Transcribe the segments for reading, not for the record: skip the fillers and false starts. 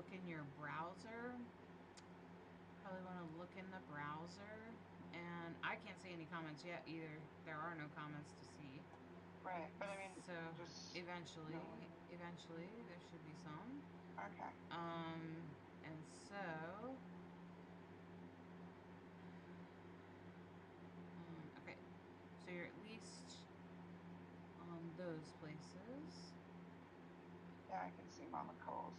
look in your browser. Probably want to look in the browser. And I can't see any comments yet either. There are no comments to see. Right, but I mean, So just eventually, no. eventually there should be some. Okay. And so, okay, so you're at least on those places. Yeah, I can see Mama Coles.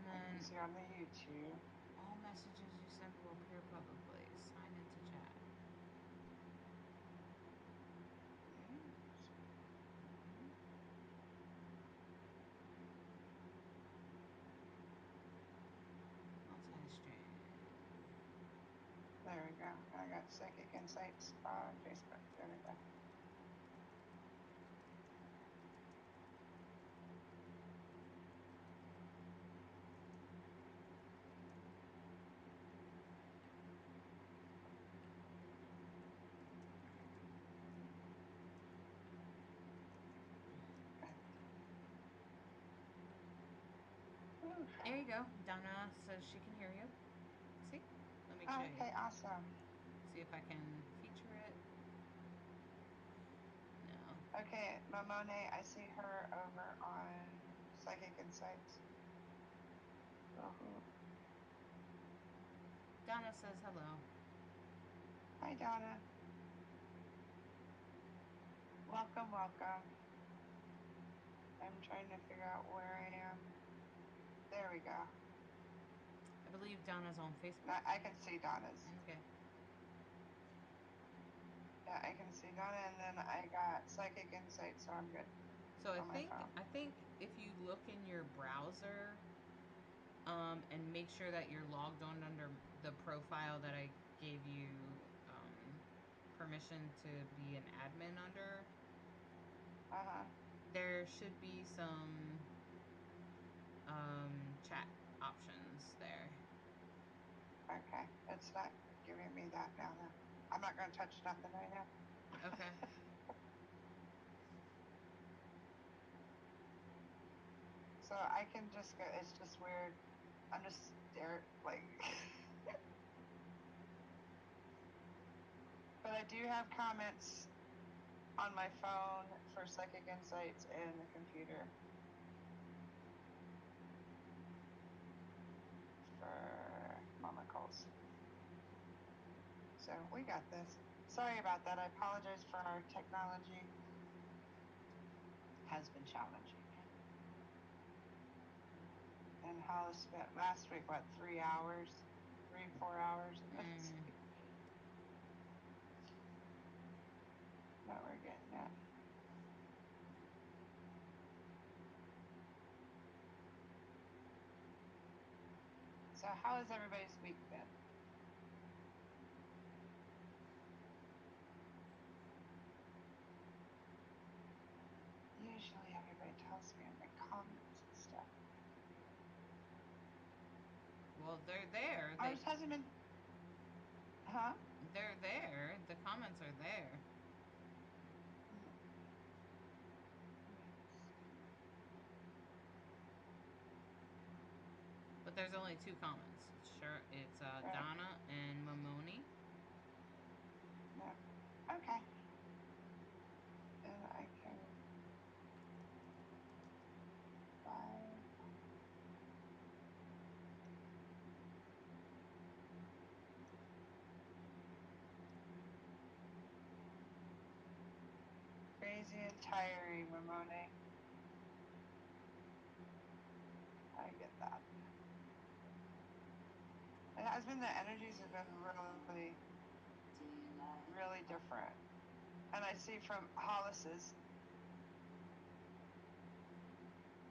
And I can then see her on the YouTube. all messages you send will appear publicly. Sign into chat. Multi-stream. There we go. I got Psychic Insights on Facebook. There we go. There you go. Donna says she can hear you. See? Let me show you. Okay, awesome. See if I can feature it. No. Okay, Momone, I see her over on Psychic Insights. Donna says hello. Hi, Donna. Welcome, welcome. I'm trying to figure out where I am. There we go. I believe Donna's on Facebook. Now, I can see Donna's. Okay. Yeah, I can see Donna, and then I got Psychic Insight, so I'm good. So on my phone. I think if you look in your browser, and make sure that you're logged on under the profile that I gave you permission to be an admin under. There should be some chat options there. Okay, it's not giving me that now, though. I'm not going to touch nothing right now. Okay. So I can just go, it's just weird. I'm just there, like. But I do have comments on my phone for Psychic Insights and the computer. For Mama Calls. So we got this. Sorry about that. I apologize for our technology. Has been challenging. And Hollis spent last week, what, 3 hours? 4 hours? Now we're getting that. So how has everybody's week been? Usually everybody tells me in the comments and stuff. Well, they're there. Ours hasn't been. Huh? They're there. The comments are there. But there's only 2 comments. Sure, it's right. Donna and Momoni. No. Okay. And I can buy. Crazy and tiring, Mamone. I get that. It has been, the energies have been really, really different. And I see from Hollis's,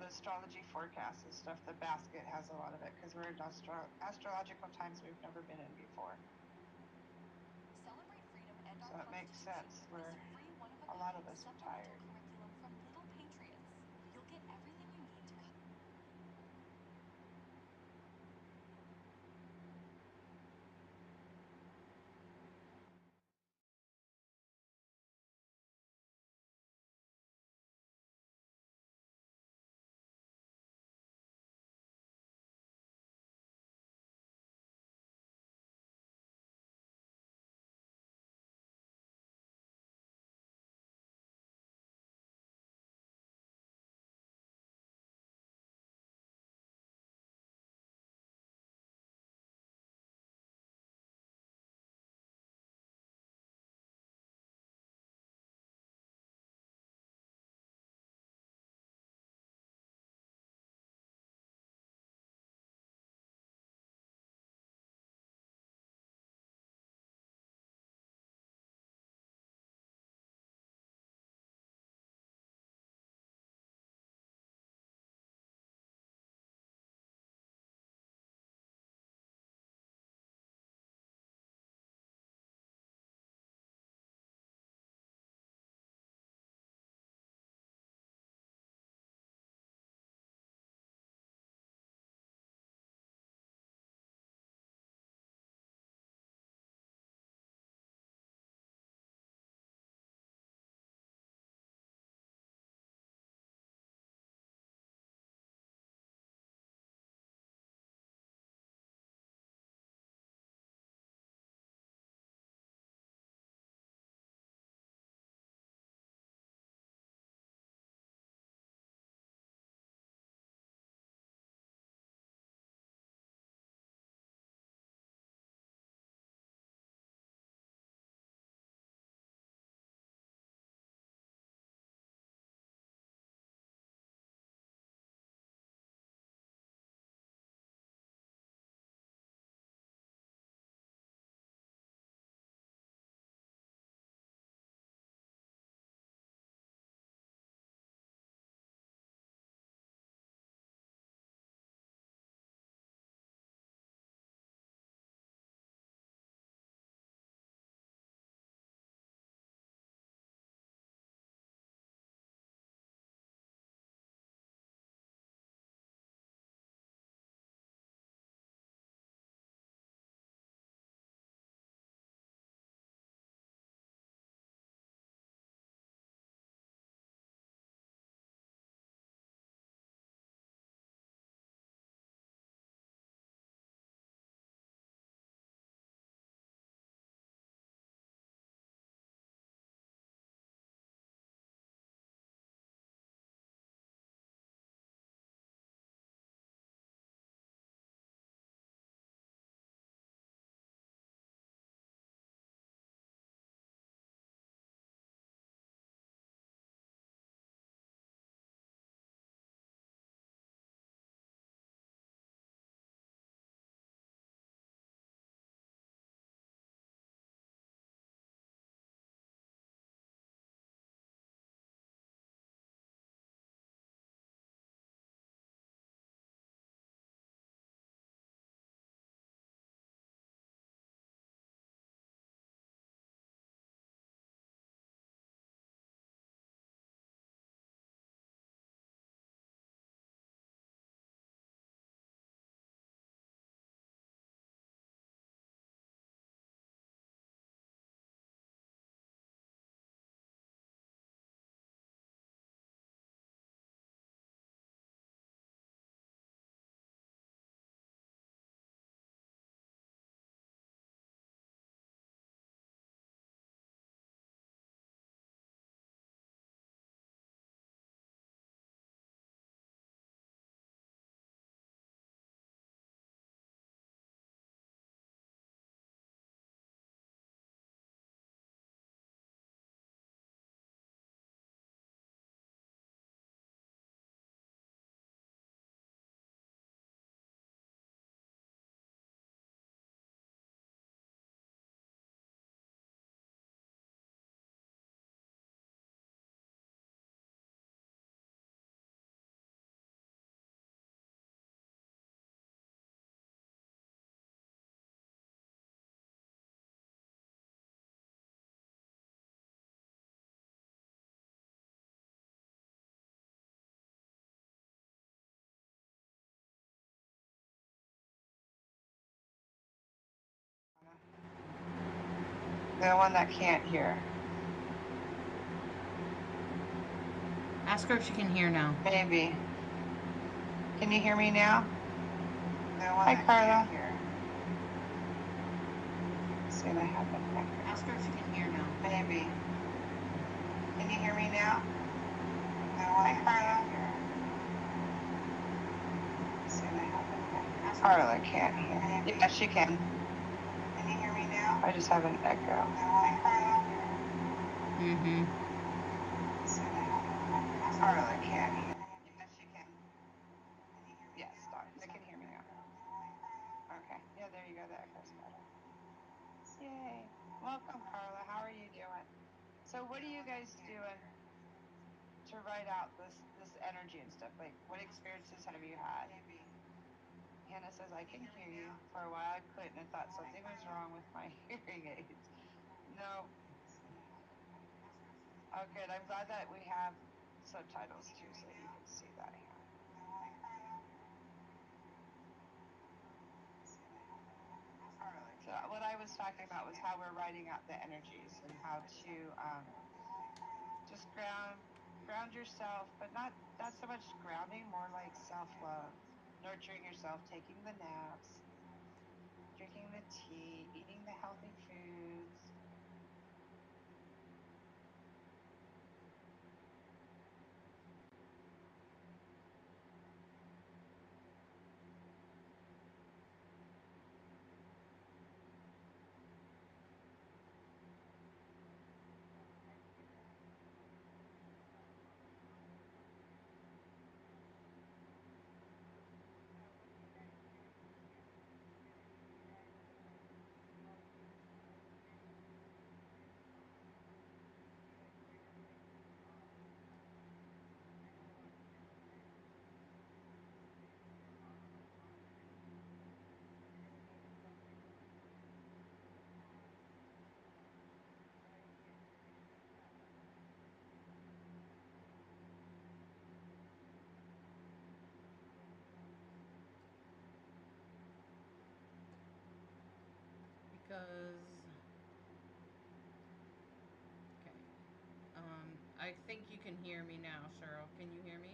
the astrology forecasts and stuff, the basket has a lot of it because we're in astrological times we've never been in before. Celebrate freedom and so it makes sense. We're, a lot of us are tired. Curriculum from Little Patriots. You'll get everything you need to The one that can't hear. Ask her if she can hear now. Maybe. Can you hear me now? Hi, Carla. See, I have an echo. Ask her if she can hear now. Maybe. Can you hear me now? Hi, Carla. See, I have an echo. Carla can't hear. Yeah, she can. Can you hear me now? I just have an echo. Hi, Carla. Mm-hmm. Carla can't hear. Yes, she can. Yes, they can hear me now. Okay. Yeah, there you go. The echo's better. Yay. Welcome, Carla. How are you doing? So what are you guys doing to write out this energy and stuff? Like, what experiences have you had? Hannah says, I can hear you. For a while I couldn't and thought something was wrong with my hearing aids. No. Oh, good. I'm glad that we have subtitles too so that you can see that here. So what I was talking about was how we're writing out the energies and how to just ground yourself, but not so much grounding, more like self-love, nurturing yourself, taking the naps, drinking the tea, eating the healthy foods. Because okay. I think you can hear me now, Cheryl. Can you hear me?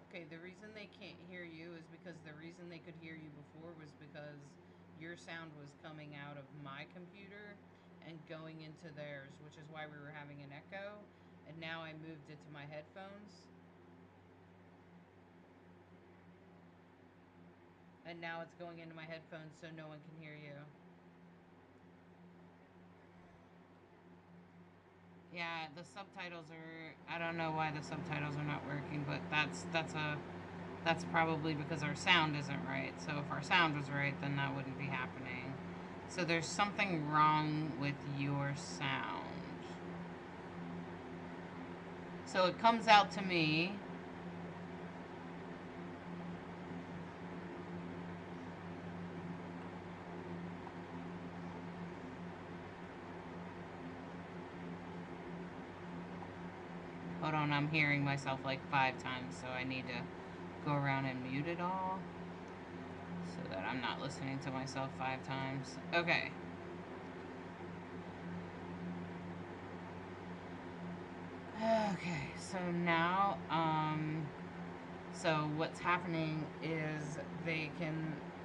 Okay, the reason they can't hear you is because the reason they could hear you before was because your sound was coming out of my computer and going into theirs, which is why we were having an echo. And now I moved it to my headphones. And now it's going into my headphones so no one can hear you. Yeah, the subtitles are. I don't know why the subtitles are not working, but that's probably because our sound isn't right. So if our sound was right, then that wouldn't be happening. So there's something wrong with your sound. So it comes out to me. Hold on, I'm hearing myself like 5 times, so I need to go around and mute it all so that I'm not listening to myself 5 times. Okay. Okay, so now, so what's happening is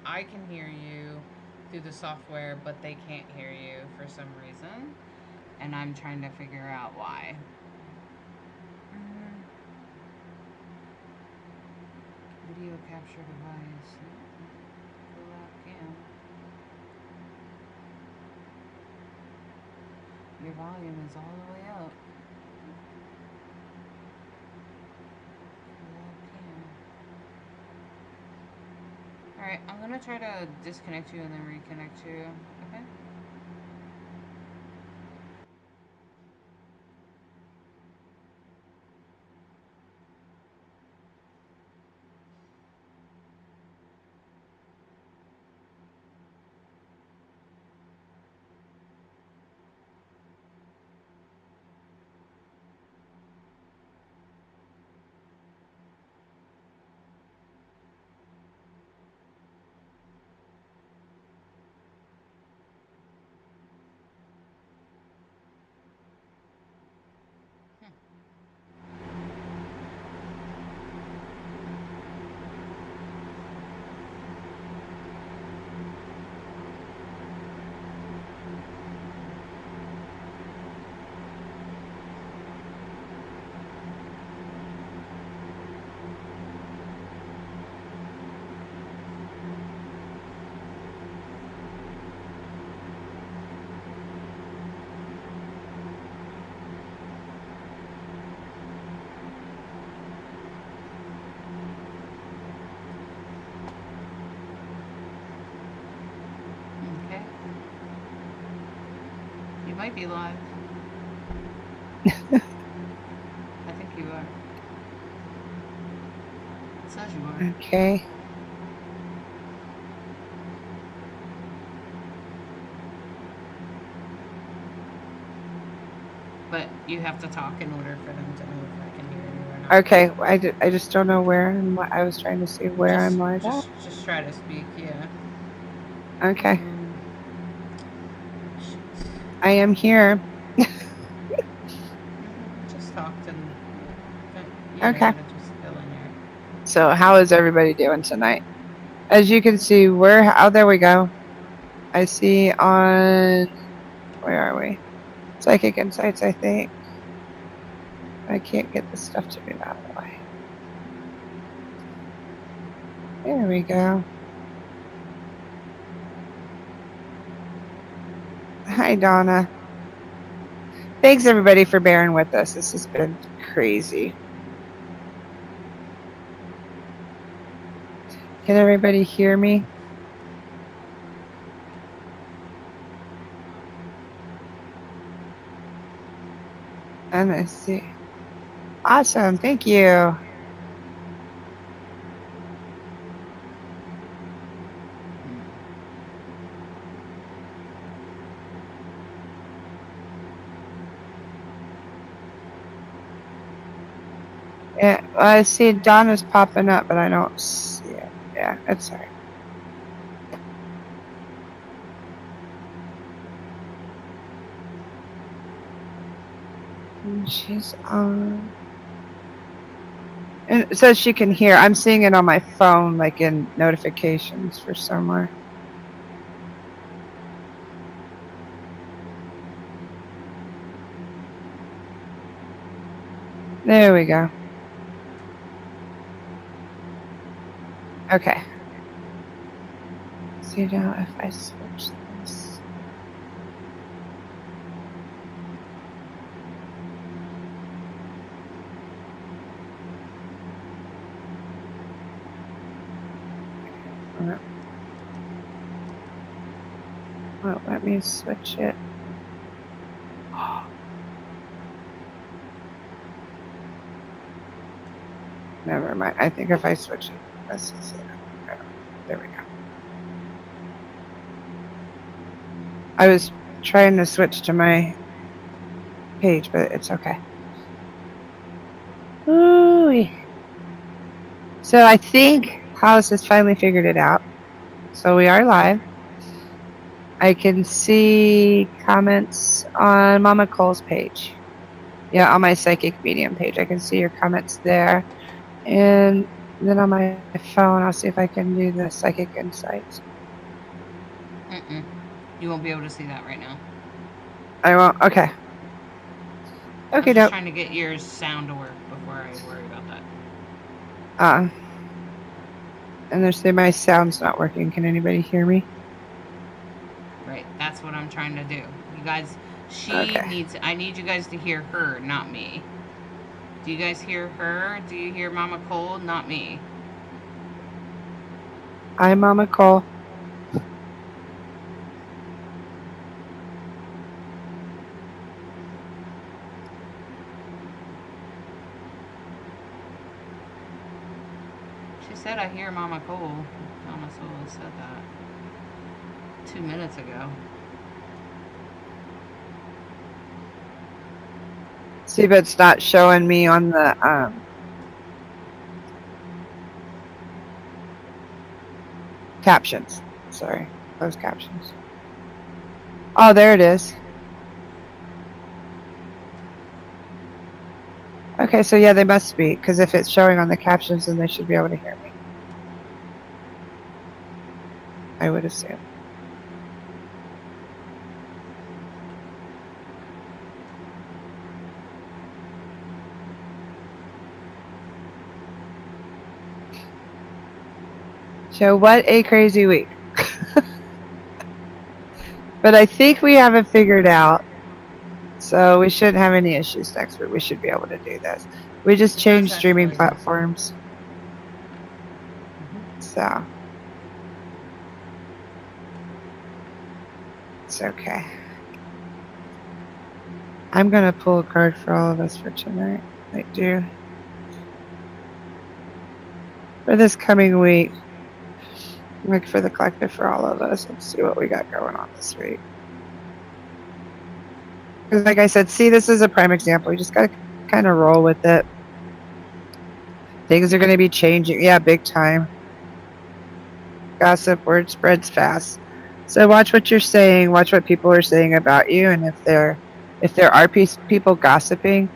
I can hear you through the software, but they can't hear you for some reason, and I'm trying to figure out why. Video capture device. Pull out cam. Your volume is all the way up. Alright, I'm gonna try to disconnect you and then reconnect you, okay? might be live. I think you are. It says you are. Okay. But you have to talk in order for them to know if I can hear you or not. Okay. I just don't know where and what I was trying to see where I'm live at. Just try to speak, yeah. Okay. Shoot. I am here. Just talk to them. Okay. Gotta just fill in there. So how is everybody doing tonight? As you can see, oh, there we go. I see on, where are we? Psychic Insights, I think. I can't get the stuff to move out of the way. There we go. Hi, Donna. Thanks, everybody, for bearing with us. This has been crazy. Can everybody hear me? And let's see. Awesome. Thank you. Yeah, well, I see Donna's popping up, but I don't see it. Yeah, it's all right. And she's on. And it says she can hear. I'm seeing it on my phone, like in notifications for somewhere. There we go. Okay. See now if I switch this. Well, let me switch it. Never mind. I think if I switch it, let's just see. There we go. I was trying to switch to my page, but it's okay. Ooh. So I think Hollis has finally figured it out. So we are live. I can see comments on Mama Cole's page. Yeah, on my Psychic Medium page. I can see your comments there. And then on my phone, I'll see if I can do the Psychic Insights. You won't be able to see that right now. I won't. Okay. Okay, I'm just trying to get your sound to work before I worry about that. And they say my sound's not working. Can anybody hear me? Right. That's what I'm trying to do. You guys, Okay. I need you guys to hear her, not me. Do you guys hear her? Do you hear Mama Cole? Not me. Hi, Mama Cole. She said I hear Mama Cole. Mama Cole said that 2 minutes ago. See if it's not showing me on the captions. Sorry, those captions. Oh, there it is. Okay, so yeah, they must be, because if it's showing on the captions, then they should be able to hear me. I would assume. So what a crazy week. But I think we have it figured out. So we shouldn't have any issues next week. We should be able to do this. We just changed streaming platforms. So it's okay. I'm gonna pull a card for all of us for tonight. I do. For this coming week. Like for the collective for all of us. Let's see what we got going on this week. Because like I said, see, this is a prime example. You just gotta kind of roll with it. Things are gonna be changing. Yeah, big time. Gossip, word spreads fast. So watch what you're saying, watch what people are saying about you, and if there are people gossiping,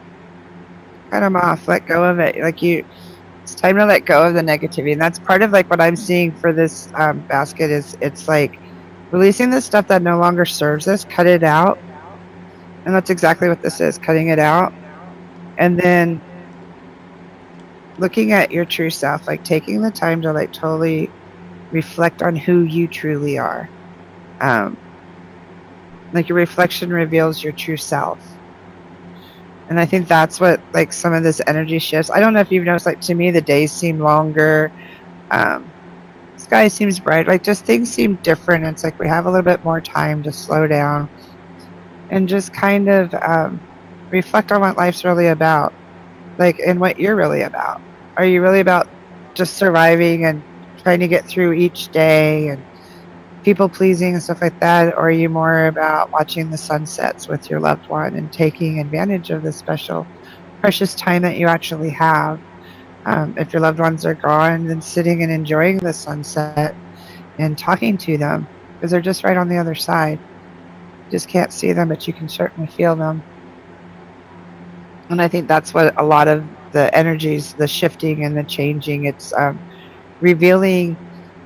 cut them off, let go of it. It's time to let go of the negativity, and that's part of like what I'm seeing for this basket is it's like releasing the stuff that no longer serves us, cut it out, and that's exactly what this is, cutting it out, and then looking at your true self, like taking the time to like totally reflect on who you truly are. Like your reflection reveals your true self. And I think that's what like some of this energy shifts. I don't know if you've noticed, like to me the days seem longer. Sky seems bright. Like just things seem different. It's like we have a little bit more time to slow down and just kind of reflect on what life's really about. Like and what you're really about. Are you really about just surviving and trying to get through each day and people pleasing and stuff like that, or are you more about watching the sunsets with your loved one and taking advantage of the special, precious time that you actually have? If your loved ones are gone, then sitting and enjoying the sunset and talking to them because they're just right on the other side. You just can't see them, but you can certainly feel them. And I think that's what a lot of the energies, the shifting and the changing, it's revealing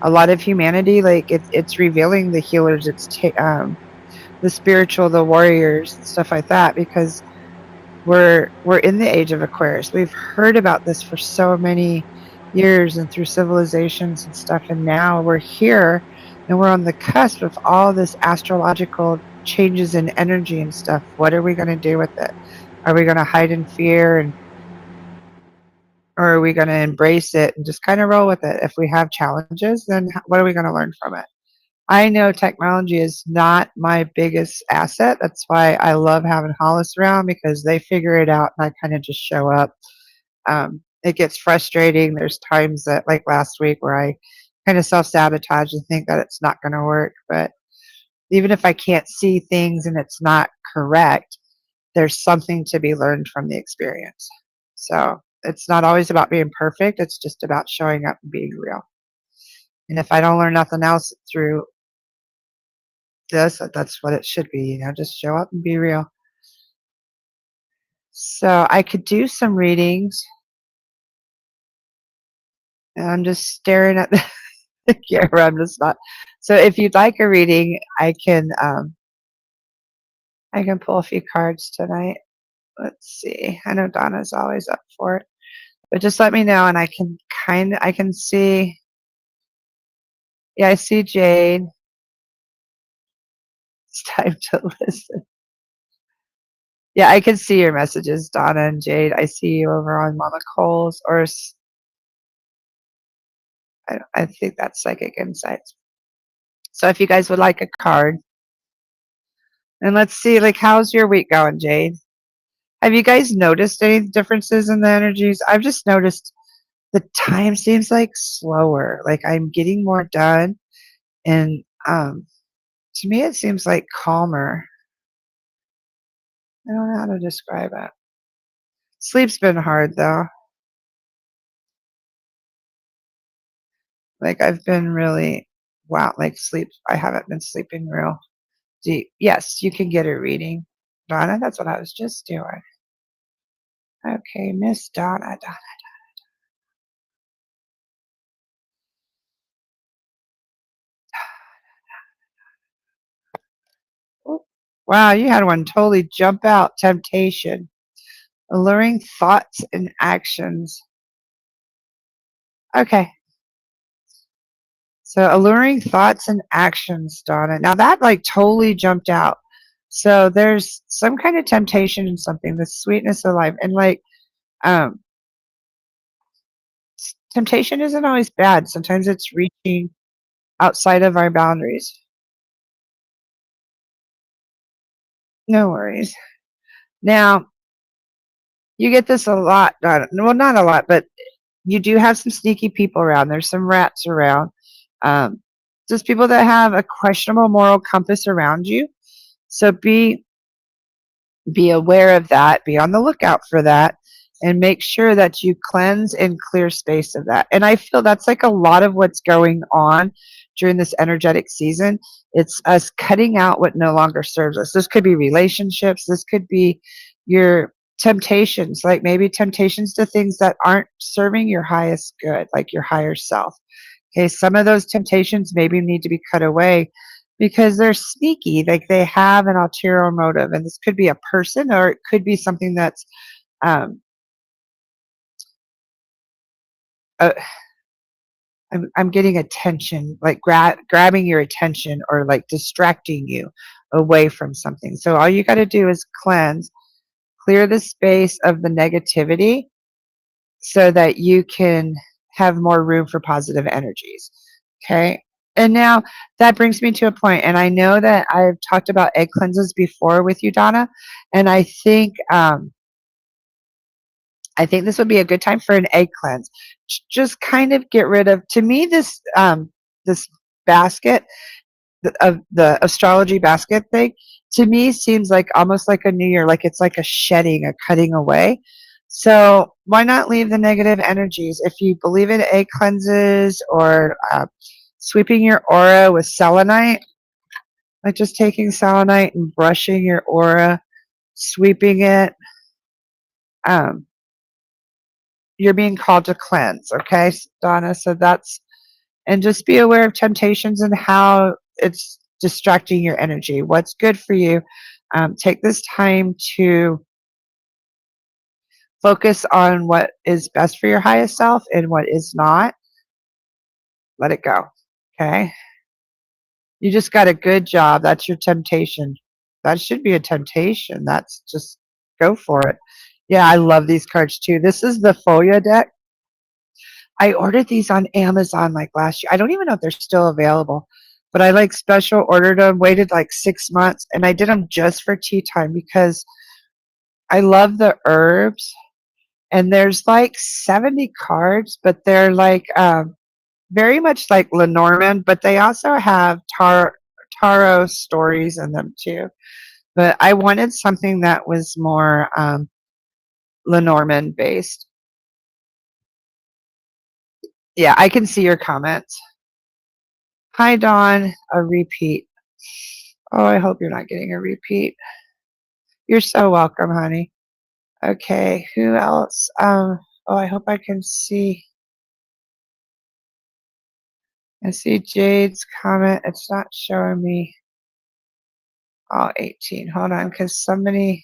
a lot of humanity. Like it's revealing the healers, the spiritual, the warriors, stuff like that, because we're in the age of Aquarius. We've heard about this for so many years and through civilizations and stuff, and now we're here and we're on the cusp of all this astrological changes in energy and stuff. What are we going to do with it? Are we going to hide in fear or are we going to embrace it and just kind of roll with it? If we have challenges, then what are we going to learn from it? I know technology is not my biggest asset. That's why I love having Hollis around because they figure it out and I kind of just show up. It gets frustrating. There's times that, like last week, where I kind of self sabotage and think that it's not going to work. But even if I can't see things and it's not correct, there's something to be learned from the experience. So it's not always about being perfect. It's just about showing up and being real. And if I don't learn nothing else through this, that's what it should be, just show up and be real. So I could do some readings. And I'm just staring at the camera. I'm just not. So if you'd like a reading, I can pull a few cards tonight. Let's see. I know Donna's always up for it. But just let me know and I can see. Yeah, I see Jade. It's time to listen. Yeah, I can see your messages, Donna and Jade. I see you over on Mama Cole's, or I think that's Psychic Insights. So if you guys would like a card, and let's see, like, how's your week going, Jade? Have you guys noticed any differences in the energies? I've just noticed the time seems like slower. Like I'm getting more done, and to me it seems like calmer. I don't know how to describe it. Sleep's been hard though. Like I've been really like sleep. I haven't been sleeping real deep. Yes, you can get a reading, Donna. That's what I was just doing. Okay, Miss Donna. Oh, wow, you had one totally jump out. Temptation, alluring thoughts and actions. Okay. So alluring thoughts and actions, Donna. Now that like totally jumped out. So there's some kind of temptation in something, the sweetness of life. And like temptation isn't always bad. Sometimes it's reaching outside of our boundaries. No worries. Now, you get this a lot. Well, not a lot, but you do have some sneaky people around. There's some rats around. Um, just people that have a questionable moral compass around you. So be aware of that. Be on the lookout for that, and make sure that you cleanse and clear space of that. And I feel that's like a lot of what's going on during this energetic season. It's us cutting out what no longer serves us. This could be relationships. This could be your temptations, like maybe temptations to things that aren't serving your highest good, like your higher self. Okay, some of those temptations maybe need to be cut away because they're sneaky, like they have an ulterior motive. And this could be a person, or it could be something that's um, uh, I'm getting attention, like grabbing your attention, or like distracting you away from something. So all you got to do is cleanse, clear the space of the negativity so that you can have more room for positive energies. Okay. And now that brings me to a point, and I know that I've talked about egg cleanses before with you, Donna, and I think this would be a good time for an egg cleanse. Just kind of get rid of. To me, this basket of the astrology basket thing, to me seems like almost like a new year, like it's like a shedding, a cutting away. So why not leave the negative energies? If you believe in egg cleanses, or sweeping your aura with selenite, like just taking selenite and brushing your aura, sweeping it. Um, you're being called to cleanse, okay, Donna? So that's, and just be aware of temptations and how it's distracting your energy. What's good for you? Take this time to focus on what is best for your highest self, and what is not, let it go, okay? You just got a good job. That's your temptation. That should be a temptation. That's just go for it. Yeah, I love these cards too. This is the Folia deck. I ordered these on Amazon like last year. I don't even know if they're still available, but I like special ordered them, waited like 6 months, and I did them just for tea time because I love the herbs. And there's like 70 cards, but they're like very much like Lenormand, but they also have tarot stories in them too. But I wanted something that was more Lenormand based. Yeah, I can see your comments. Hi, Dawn. A repeat. Oh, I hope you're not getting a repeat. You're so welcome, honey. Okay, who else? Oh, I hope I can see. I see Jade's comment. It's not showing me all 18. Hold on, because somebody.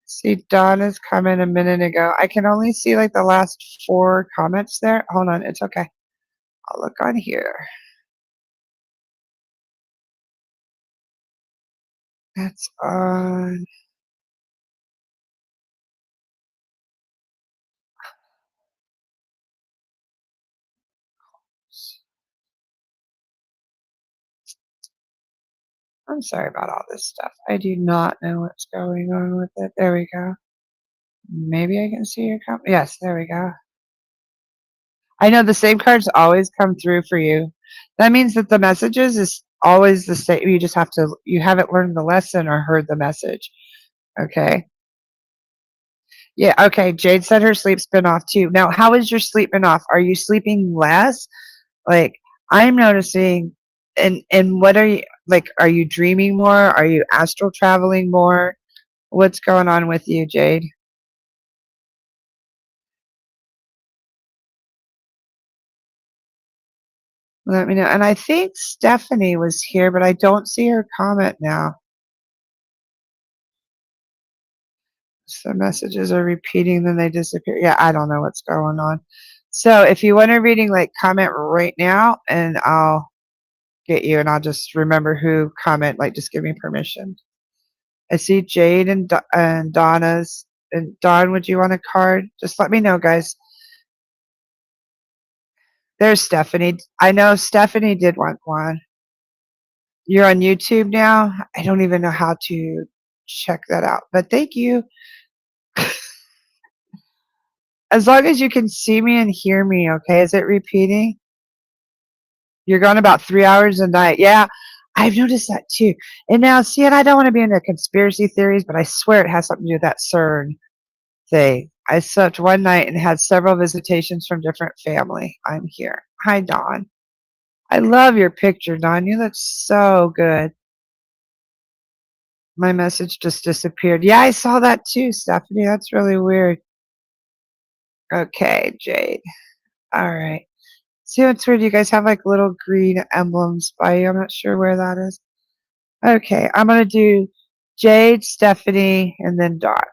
See Donna's comment a minute ago. I can only see like the last 4 comments there. Hold on, it's okay. I'll look on here. That's on. I'm sorry about all this stuff. I do not know what's going on with it. There we go. Maybe I can see your comment. Yes, there we go. I know the same cards always come through for you. That means that the messages is always the same. You just have to, you haven't learned the lesson or heard the message. Okay. Yeah, okay. Jade said her sleep's been off too. Now, how is your sleep been off? Are you sleeping less? Like, I'm noticing, and what are you, like, are you dreaming more? Are you astral traveling more? What's going on with you, Jade? Let me know. And I think Stephanie was here, but I don't see her comment now. So messages are repeating, then they disappear. Yeah, I don't know what's going on. So if you want a reading, like, comment right now, and I'll get you, and I'll just remember who comment. Like, just give me permission. I see Jade and Donna's. And Dawn, would you want a card? Just let me know, guys. There's Stephanie. I know Stephanie did want one. You're on YouTube now? I don't even know how to check that out, but thank you. As long as you can see me and hear me, okay? Is it repeating? You're gone about 3 hours a night. Yeah, I've noticed that too. And now, see, and I don't want to be into conspiracy theories, but I swear it has something to do with that CERN thing. I slept one night and had several visitations from different family. I'm here. Hi, Dawn. I love your picture, Dawn. You look so good. My message just disappeared. Yeah, I saw that too, Stephanie. That's really weird. Okay, Jade. All right. See what's weird? You guys have like little green emblems by you. I'm not sure where that is. Okay, I'm gonna do Jade, Stephanie, and then Dot.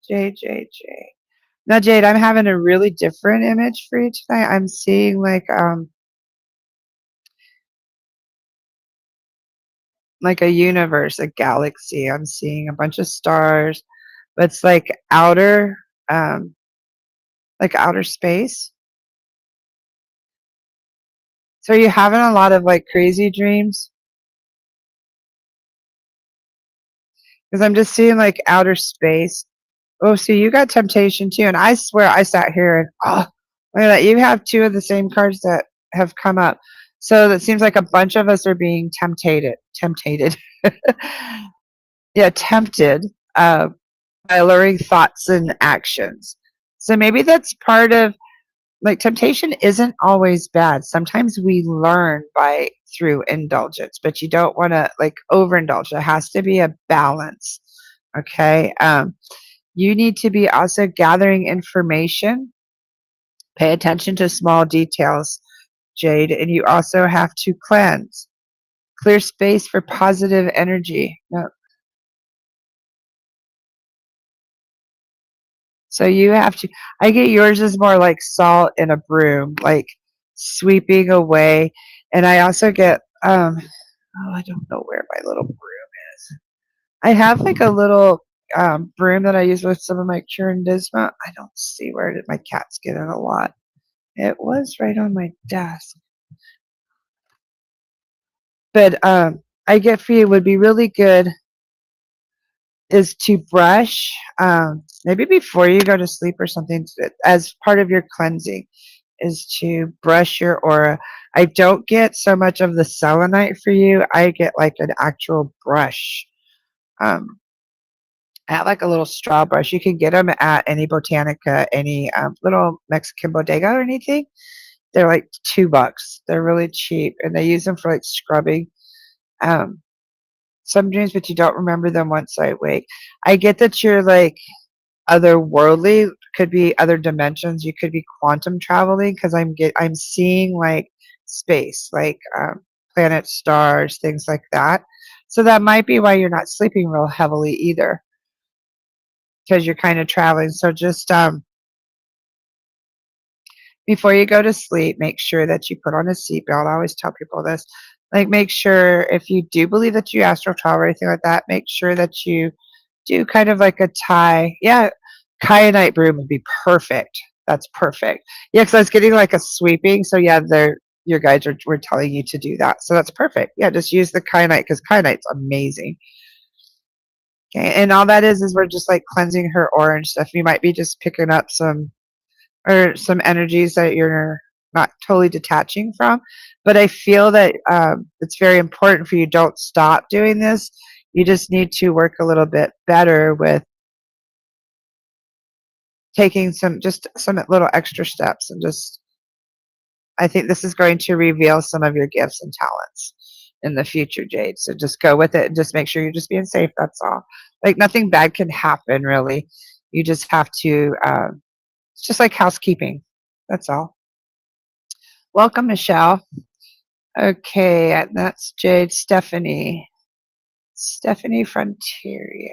Jade, Jade, Jade. Now, Jade, I'm having a really different image for you tonight. I'm seeing like a universe, a galaxy. I'm seeing a bunch of stars, but it's um, like outer space. So are you having a lot of like crazy dreams? Because I'm just seeing like outer space. Oh, see, you got temptation too, and I swear I sat here and look at that. You have two of the same cards that have come up. So that seems like a bunch of us are being tempted. Yeah, tempted by alluring thoughts and actions. So maybe that's part of like temptation isn't always bad. Sometimes we learn by through indulgence, but you don't want to like overindulge. There has to be a balance. Okay. You need to be also gathering information. Pay attention to small details, Jade, and you also have to cleanse. Clear space for positive energy. No. So you have to, I get yours is more like salt in a broom, like sweeping away. And I also get, I don't know where my little broom is. I have like a little broom that I use with some of my Curin Disma. I don't see where did my cats get it a lot. It was right on my desk. But I get for you would be really good is to brush maybe before you go to sleep or something as part of your cleansing is to brush your aura. I don't get so much of the selenite for you. I get like an actual brush. Um, I have like a little straw brush. You can get them at any Botanica, any little Mexican bodega or anything. They're like $2. They're really cheap, and they use them for like scrubbing. Um, some dreams, but you don't remember them once I wake. I get that you're like otherworldly, could be other dimensions. You could be quantum traveling because I'm seeing like space, like planets, stars, things like that. So that might be why you're not sleeping real heavily either, because you're kind of traveling. So just before you go to sleep, make sure that you put on a seatbelt. I always tell people this. Like, make sure if you do believe that you astral travel or anything like that, make sure that you do kind of like a tie. Yeah, kyanite broom would be perfect. That's perfect. Yeah, because I was getting like a sweeping. So yeah, your guides were telling you to do that. So that's perfect. Yeah, just use the kyanite because kyanite's amazing. Okay, and all that is we're just like cleansing her aura and stuff. You might be just picking up some energies that you're not totally detaching from. But I feel that it's very important for you. Don't stop doing this. You just need to work a little bit better with taking some little extra steps and just I think this is going to reveal some of your gifts and talents in the future, Jade. So just go with it and just make sure you're just being safe. That's all. Like nothing bad can happen really. You just have to it's just like housekeeping. That's all. Welcome, Michelle. Okay, that's Jade. Stephanie Frontiero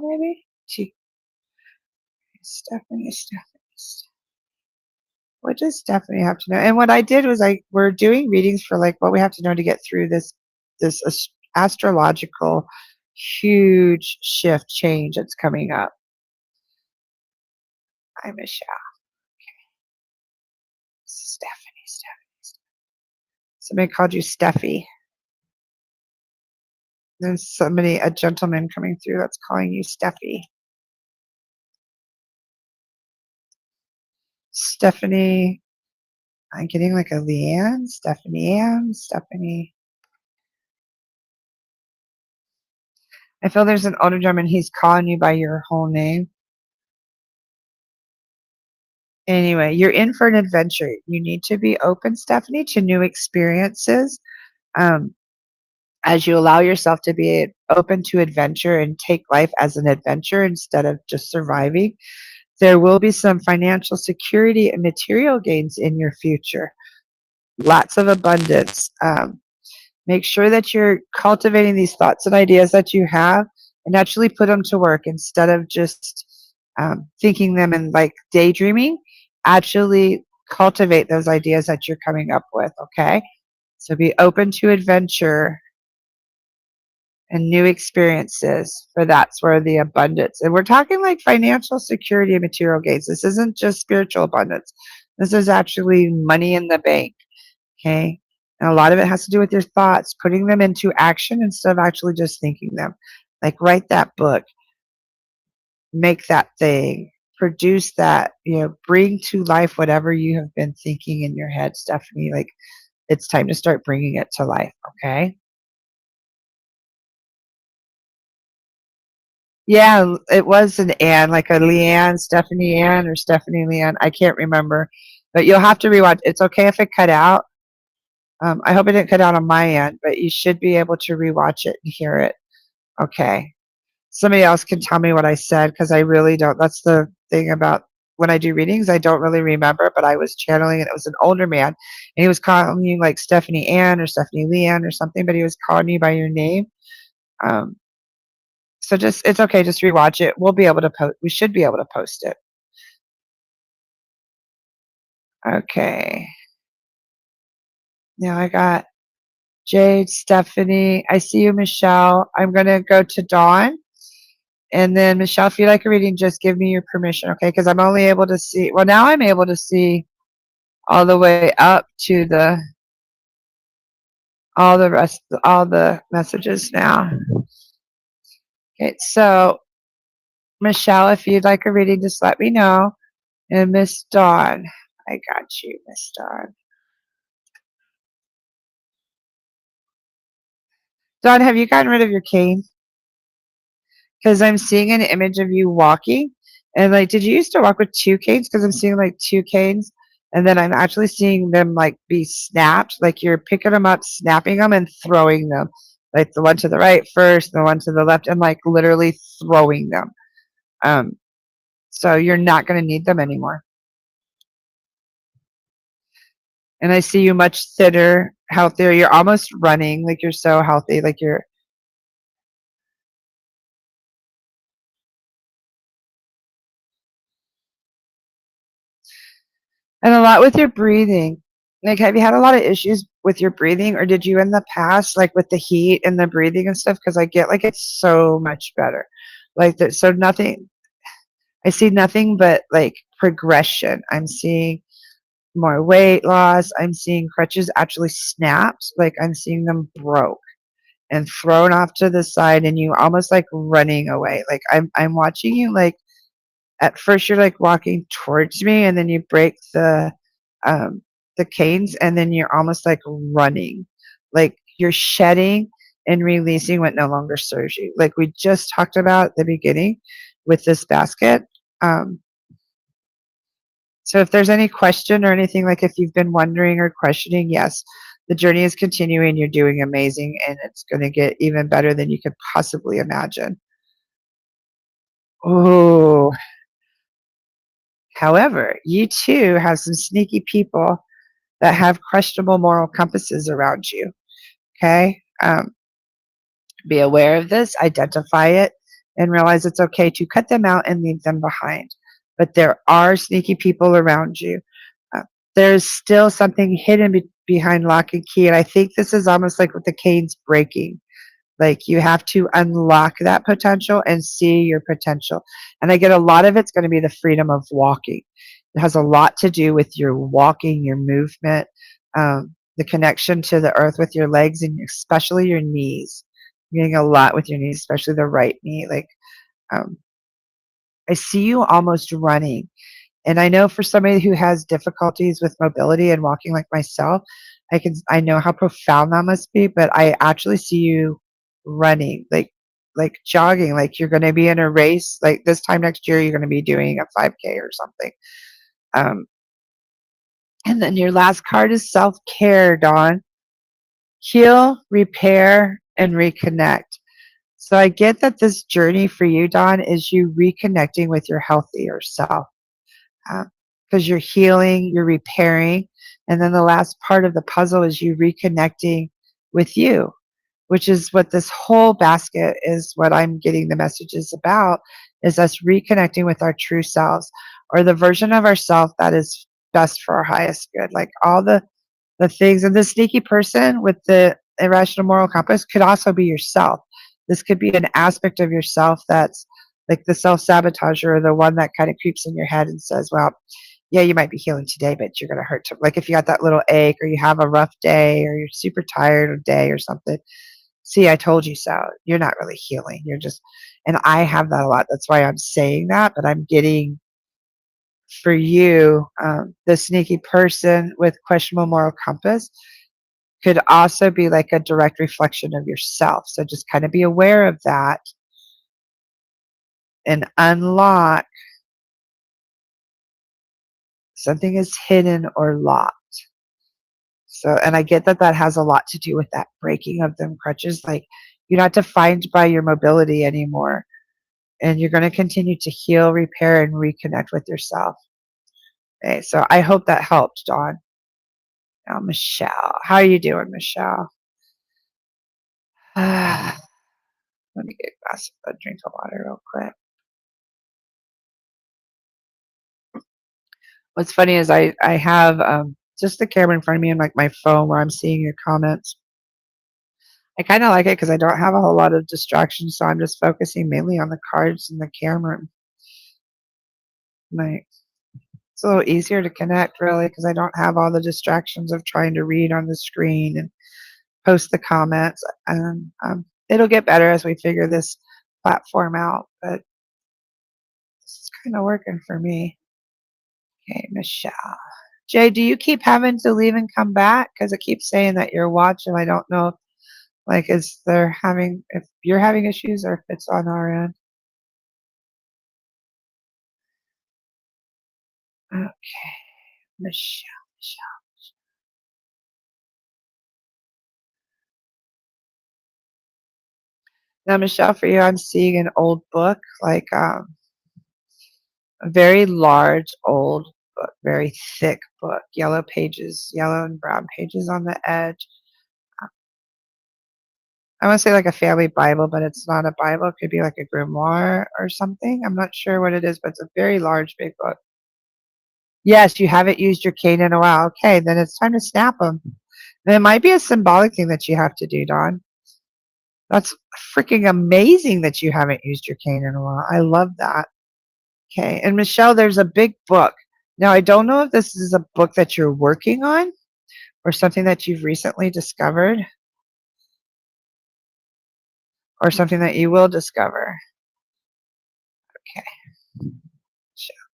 maybe. Stephanie. What does Stephanie have to know? And what I did was we're doing readings for like what we have to know to get through this astrological huge shift change that's coming up. Hi, Michelle. Stephanie. Somebody called you Steffi. There's a gentleman coming through that's calling you Steffi. Stephanie. I'm getting like a Leanne, Stephanie Ann, Stephanie. I feel there's an older gentleman. He's calling you by your whole name. Anyway, you're in for an adventure. You need to be open, Stephanie, to new experiences. As you allow yourself to be open to adventure and take life as an adventure instead of just surviving, there will be some financial security and material gains in your future. Lots of abundance. Make sure that you're cultivating these thoughts and ideas that you have and actually put them to work instead of just thinking them and like daydreaming. Actually cultivate those ideas that you're coming up with, okay? So be open to adventure and new experiences, for that's where the abundance. And we're talking like financial security and material gains. This isn't just spiritual abundance. This is actually money in the bank, okay? And a lot of it has to do with your thoughts, putting them into action instead of actually just thinking them. Like write that book, make that thing, produce that, bring to life whatever you have been thinking in your head, Stephanie. Like it's time to start bringing it to life, okay? Yeah, it was an Anne, like a Leanne, Stephanie Ann, or Stephanie Leanne. I can't remember, but you'll have to rewatch. It's okay if it cut out. I hope it didn't cut out on my end, but you should be able to rewatch it and hear it. Okay. Somebody else can tell me what I said because I really don't. That's the thing about when I do readings, I don't really remember, but I was channeling and it was an older man and he was calling you like Stephanie Ann or Stephanie Leanne or something, but he was calling you by your name. So it's okay. Just rewatch it. We'll be able to post. We should be able to post it. Okay. Now I got Jade, Stephanie. I see you, Michelle. I'm going to go to Dawn. And then, Michelle, if you like a reading, just give me your permission, okay? Because I'm only able to see, well, now I'm able to see all the way up to all the messages now. Okay, so, Michelle, if you'd like a reading, just let me know. And Miss Dawn, I got you, Miss Dawn. Dawn, have you gotten rid of your cane? Because I'm seeing an image of you walking. And like, did you used to walk with two canes? Because I'm seeing like two canes. And then I'm actually seeing them like be snapped. Like you're picking them up, snapping them, and throwing them. Like the one to the right first, the one to the left, and like literally throwing them. So you're not going to need them anymore. And I see you much thinner, healthier. You're almost running. Like you're so healthy. Like you're. And a lot with your breathing. Like, have you had a lot of issues with your breathing, or did you in the past, like with the heat and the breathing and stuff? Because I get like it's so much better. Like that, so nothing. I see nothing but like progression. I'm seeing more weight loss. I'm seeing crutches actually snapped. Like I'm seeing them broke and thrown off to the side, and you almost like running away. Like I'm watching you like at first you're like walking towards me and then you break the canes and then you're almost like running, like you're shedding and releasing what no longer serves you, like we just talked about at the beginning with this basket. So if there's any question or anything, like if you've been wondering or questioning, yes, the journey is continuing. You're doing amazing and it's going to get even better than you could possibly imagine. Oh, however, you too have some sneaky people that have questionable moral compasses around you. Okay? Be aware of this, identify it, and realize it's okay to cut them out and leave them behind. But there are sneaky people around you. There's still something hidden behind lock and key. And I think this is almost like with the canes breaking. Like you have to unlock that potential and see your potential. And I get a lot of it's going to be the freedom of walking. It has a lot to do with your walking, your movement, the connection to the earth with your legs and especially your knees. You're getting a lot with your knees, especially the right knee. Like I see you almost running. And I know for somebody who has difficulties with mobility and walking like myself, I know how profound that must be, but I actually see you running, like jogging, like you're going to be in a race. Like this time next year, you're going to be doing a 5K or something. And then your last card is self-care, Dawn. Heal, repair, and reconnect. So I get that this journey for you, Dawn, is you reconnecting with your healthier self. Because you're healing, you're repairing, and then the last part of the puzzle is you reconnecting with you, which is what this whole basket is. What I'm getting the messages about is us reconnecting with our true selves, or the version of ourself that is best for our highest good. Like all the things, and the sneaky person with the irrational moral compass could also be yourself. This could be an aspect of yourself that's like the self-sabotager, or the one that kind of creeps in your head and says, well, yeah, you might be healing today, but you're going to hurt. Like if you got that little ache, or you have a rough day, or you're super tired of day or something. See, I told you so. You're not really healing. You're just, and I have that a lot. That's why I'm saying that, but I'm getting for you, the sneaky person with questionable moral compass could also be like a direct reflection of yourself. So just kind of be aware of that and unlock something is hidden or locked. So, and I get that that has a lot to do with that breaking of them crutches. Like you're not defined by your mobility anymore, and you're going to continue to heal, repair, and reconnect with yourself. Okay, so I hope that helped, Dawn. Now, Michelle, how are you doing, Michelle? Let me get a drink of water real quick. What's funny is I have just the camera in front of me and like my phone where I'm seeing your comments. I kind of like it because I don't have a whole lot of distractions, so I'm just focusing mainly on the cards and the camera. Like it's a little easier to connect really because I don't have all the distractions of trying to read on the screen and post the comments. And it'll get better as we figure this platform out, but this is kind of working for me. Okay, Michelle. Jay, do you keep having to leave and come back? Because it keeps saying that you're watching. I don't know if, like, if you're having issues or if it's on our end. Okay, Michelle. Now, Michelle, for you, I'm seeing an old book, like a very large old book, very thick book, yellow pages, yellow and brown pages on the edge. I want to say like a family Bible, but it's not a Bible. It could be like a grimoire or something. I'm not sure what it is, but it's a very large, big book. Yes, you haven't used your cane in a while. Okay, then it's time to snap them. And it might be a symbolic thing that you have to do, Dawn. That's freaking amazing that you haven't used your cane in a while. I love that. Okay, and Michelle, there's a big book. Now, I don't know if this is a book that you're working on or something that you've recently discovered or something that you will discover. Okay. Michelle.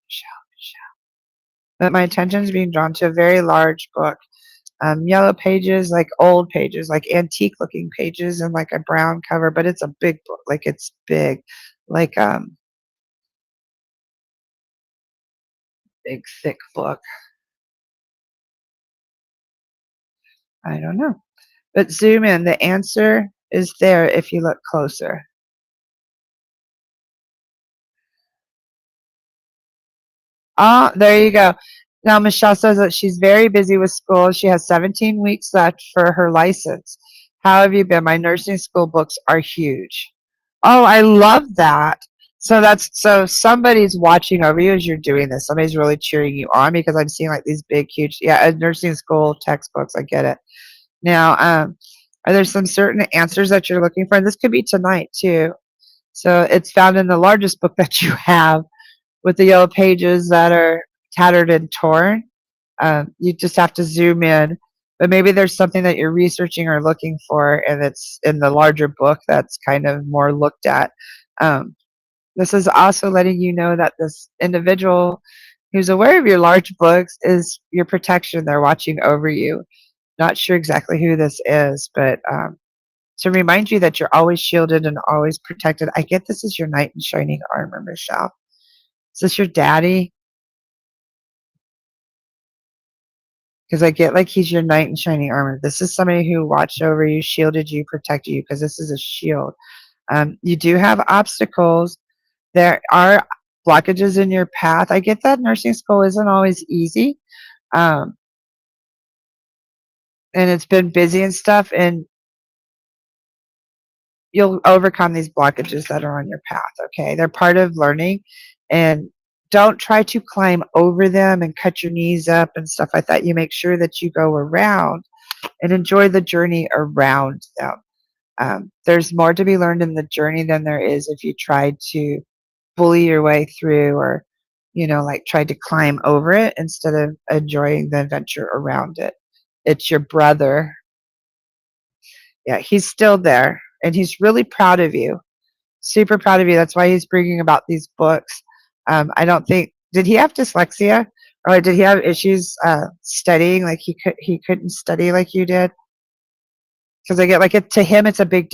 But my attention is being drawn to a very large book. Yellow pages, like old pages, like antique looking pages, and like a brown cover, but it's a big book. Like it's big, like big thick book. I don't know. But zoom in. The answer is there if you look closer. Ah, there you go. Now, Michelle says that she's very busy with school. She has 17 weeks left for her license. How have you been? My nursing school books are huge. Oh, I love that. So somebody's watching over you as you're doing this. Somebody's really cheering you on because I'm seeing like these big, huge, yeah, nursing school textbooks. I get it. Now, Are there some certain answers that you're looking for? And this could be tonight too. So it's found in the largest book that you have with the yellow pages that are tattered and torn. You just have to zoom in. But maybe there's something that you're researching or looking for, and it's in the larger book that's kind of more looked at. This is also letting you know that this individual who's aware of your large books is your protection. They're watching over you. Not sure exactly who this is, but to remind you that you're always shielded and always protected. I get this is your knight in shining armor, Michelle. Is this your daddy? Because I get like he's your knight in shining armor. This is somebody who watched over you, shielded you, protected you, because this is a shield. You do have obstacles. There are blockages in your path. I get that nursing school isn't always easy. And it's been busy and stuff, and you'll overcome these blockages that are on your path, okay? They're part of learning, and don't try to climb over them and cut your knees up and stuff like that. You make sure that you go around and enjoy the journey around them. There's more to be learned in the journey than there is if you try to bully your way through or, like try to climb over it instead of enjoying the adventure around it. It's your brother. Yeah, he's still there, and he's really proud of you. Super proud of you. That's why he's bringing about these books. I don't think, did he have dyslexia, or did he have issues studying? Like he couldn't study like you did? Because I get like to him it's a big